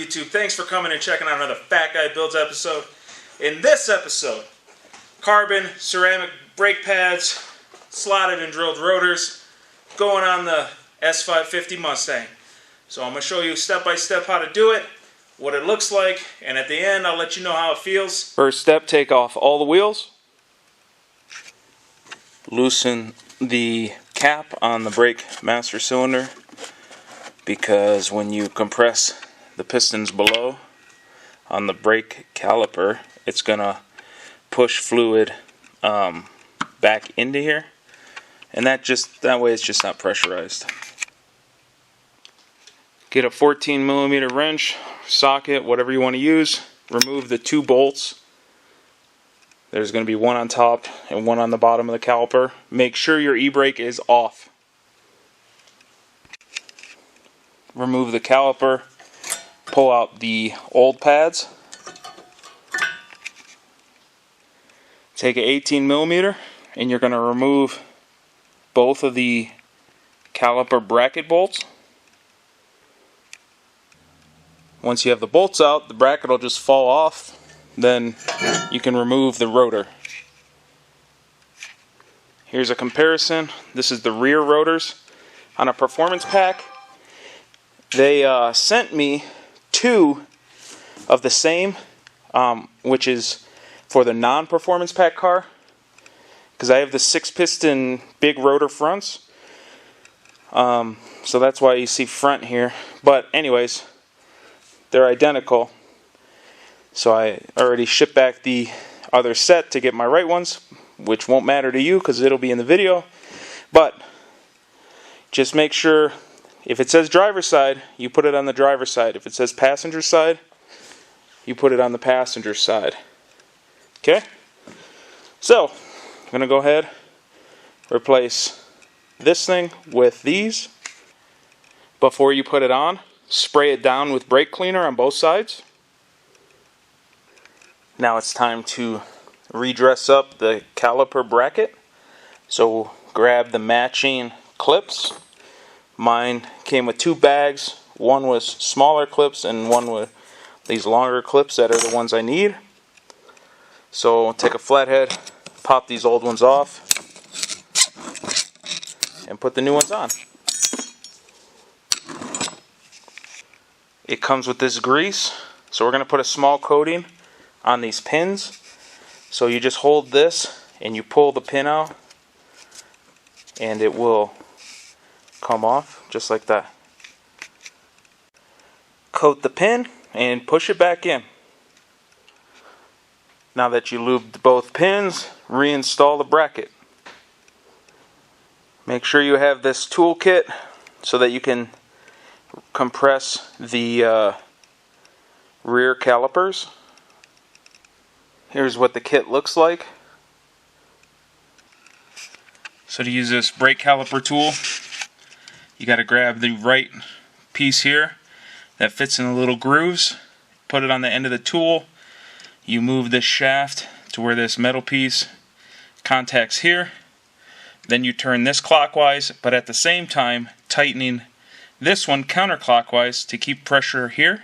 YouTube? Thanks for coming and checking out another Fat Guy Builds episode. In this episode, carbon, ceramic brake pads, slotted and drilled rotors, going on the S550 Mustang. So I'm going to show you step by step how to do it, what it looks like, and at the end I'll let you know how it feels. First step, take off all the wheels. Loosen the cap on the brake master cylinder, because when you compress the pistons below on the brake caliper, it's gonna push fluid back into here, and that way it's just not pressurized. Get a 14mm wrench, socket, whatever you want to use. Remove the two bolts. There's going to be one on top and one on the bottom of the caliper. Make sure your e-brake is off. Remove the caliper, pull out the old pads, take an 18mm, and you're going to remove both of the caliper bracket bolts. Once you have the bolts out, the bracket will just fall off, then you can remove the rotor. Here's a comparison. This is the rear rotors on a performance pack. They sent me two of the same, which is for the non-performance pack car, because I have the 6-piston big rotor fronts. So that's why you see front here. But anyways, they're identical. So I already shipped back the other set to get my right ones, which won't matter to you because it'll be in the video. But just make sure, if it says driver's side, you put it on the driver's side. If it says passenger side, you put it on the passenger side. Okay? So, I'm going to go ahead, replace this thing with these. Before you put it on, spray it down with brake cleaner on both sides. Now it's time to redress up the caliper bracket. So grab the matching clips. Mine came with two bags. One was smaller clips and one with these longer clips that are the ones I need. So take a flathead, pop these old ones off, and put the new ones on. It comes with this grease, so we're going to put a small coating on these pins. So you just hold this and you pull the pin out, and it will come off just like that. Coat the pin and push it back in. Now that you lubed both pins, reinstall the bracket. Make sure you have this toolkit so that you can compress the rear calipers. Here's what the kit looks like. So to use this brake caliper tool, you got to grab the right piece here that fits in the little grooves, put it on the end of the tool. You move this shaft to where this metal piece contacts here. Then you turn this clockwise, but at the same time tightening this one counterclockwise to keep pressure here,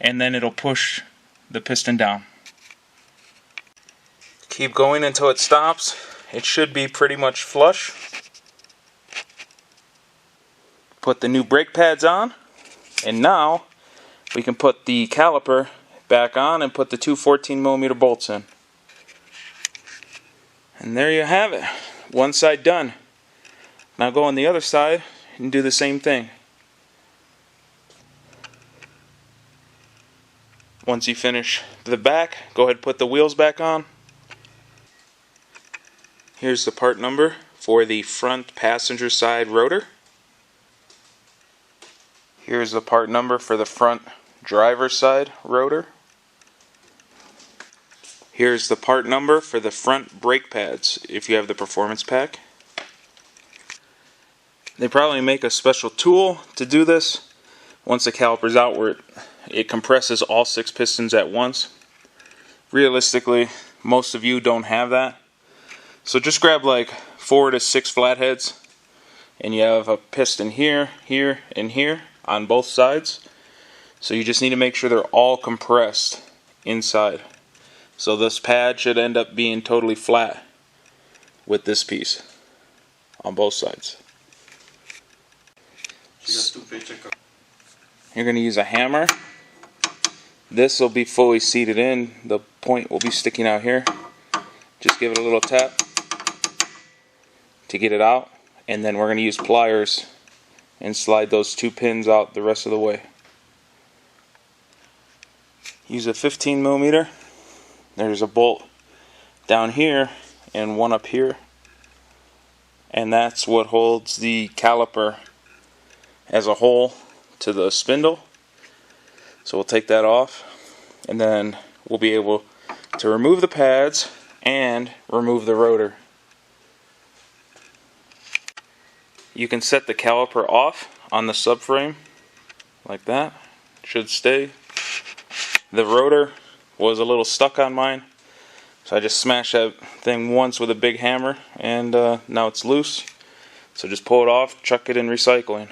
and then it'll push the piston down. Keep going until it stops. It should be pretty much flush. Put the new brake pads on, and now we can put the caliper back on and put the two 14mm bolts in. And there you have it. One side done. Now go on the other side and do the same thing. Once you finish the back, go ahead and put the wheels back on. Here's the part number for the front passenger side rotor. Here's the part number for the front driver's side rotor. Here's the part number for the front brake pads if you have the performance pack. They probably make a special tool to do this once the caliper's out, where it compresses all 6 pistons at once. Realistically, most of you don't have that. So just grab like 4 to 6 flatheads, and you have a piston here, here, and here on both sides. So you just need to make sure they're all compressed inside. So this pad should end up being totally flat with this piece on both sides. You're going to use a hammer. This will be fully seated in. The point will be sticking out here. Just give it a little tap to get it out. And then we're going to use pliers and slide those 2 pins out the rest of the way. Use a 15mm. There's a bolt down here and one up here. And that's what holds the caliper as a whole to the spindle. So we'll take that off, and then we'll be able to remove the pads and remove the rotor. You can set the caliper off on the subframe like that. It should stay. The rotor was a little stuck on mine, so I just smashed that thing once with a big hammer, and now it's loose. So just pull it off, chuck it in recycling.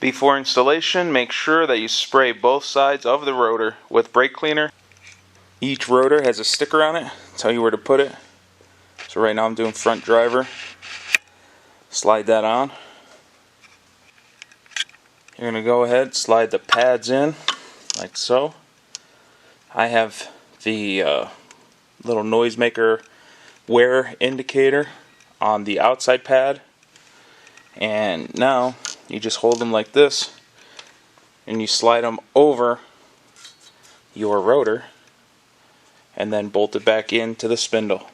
Before installation, make sure that you spray both sides of the rotor with brake cleaner. Each rotor has a sticker on it, tell you where to put it. So right now I'm doing front driver. Slide that on. You're going to go ahead, slide the pads in like so. I have the little noisemaker wear indicator on the outside pad, and now you just hold them like this and you slide them over your rotor and then bolt it back into the spindle.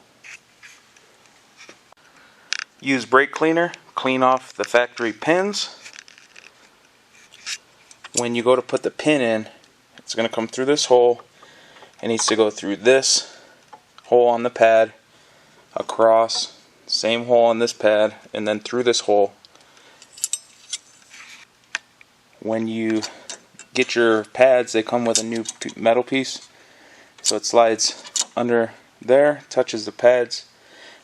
Use brake cleaner, clean off the factory pins. When you go to put the pin in, it's going to come through this hole. It needs to go through this hole on the pad, across, same hole on this pad, and then through this hole. When you get your pads, they come with a new metal piece, so it slides under there, touches the pads.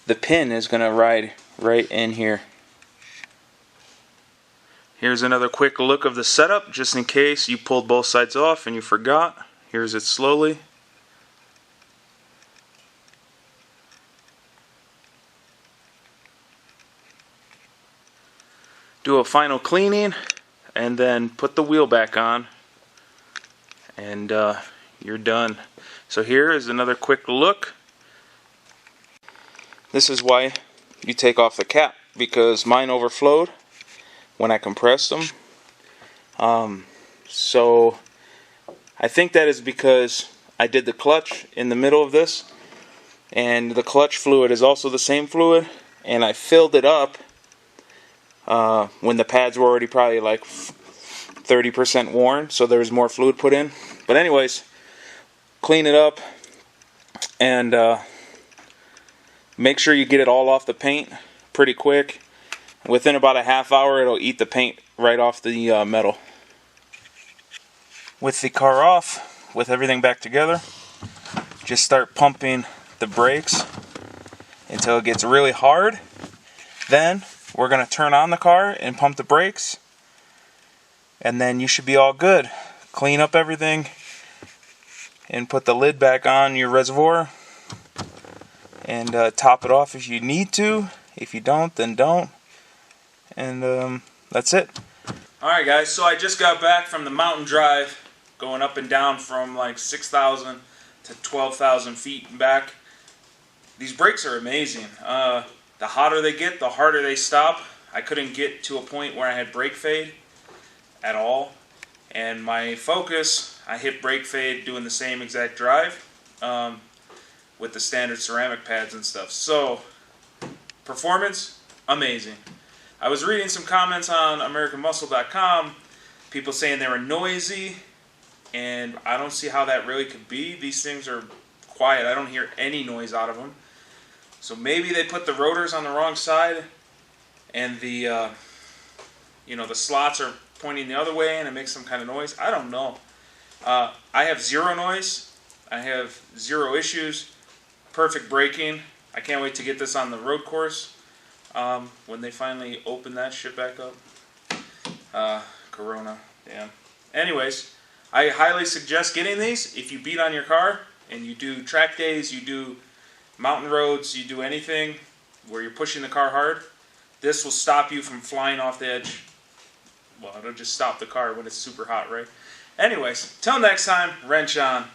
The pin is going to ride right in here. Here's another quick look of the setup, just in case you pulled both sides off and you forgot. Here's it slowly. Do a final cleaning and then put the wheel back on, and you're done. So here is another quick look. This is why you take off the cap, because mine overflowed when I compressed them. So I think that is because I did the clutch in the middle of this, and the clutch fluid is also the same fluid, and I filled it up when the pads were already probably like 30% worn, so there was more fluid put in. But anyways, clean it up and make sure you get it all off the paint pretty quick. Within about a half hour, it'll eat the paint right off the metal. With the car off, with everything back together, just start pumping the brakes until it gets really hard. Then we're going to turn on the car and pump the brakes, and then you should be all good. Clean up everything and put the lid back on your reservoir and top it off if you need to. If you don't, then don't. And that's it. Alright guys, so I just got back from the mountain drive, going up and down from like 6,000 to 12,000 feet and back. These brakes are amazing. The hotter they get, the harder they stop. I couldn't get to a point where I had brake fade at all. And my Focus, I hit brake fade doing the same exact drive with the standard ceramic pads and stuff. So, performance, amazing. I was reading some comments on AmericanMuscle.com, people saying they were noisy, and I don't see how that really could be. These things are quiet. I don't hear any noise out of them. So maybe they put the rotors on the wrong side, and the the slots are pointing the other way, and it makes some kind of noise. I don't know. I have zero noise. I have zero issues. Perfect braking. I can't wait to get this on the road course when they finally open that shit back up. Corona, damn. anyways, I highly suggest getting these if you beat on your car and you do track days, you do mountain roads, you do anything where you're pushing the car hard. This will stop you from flying off the edge. Well, it'll just stop the car when it's super hot, right? Anyways, till next time, wrench on.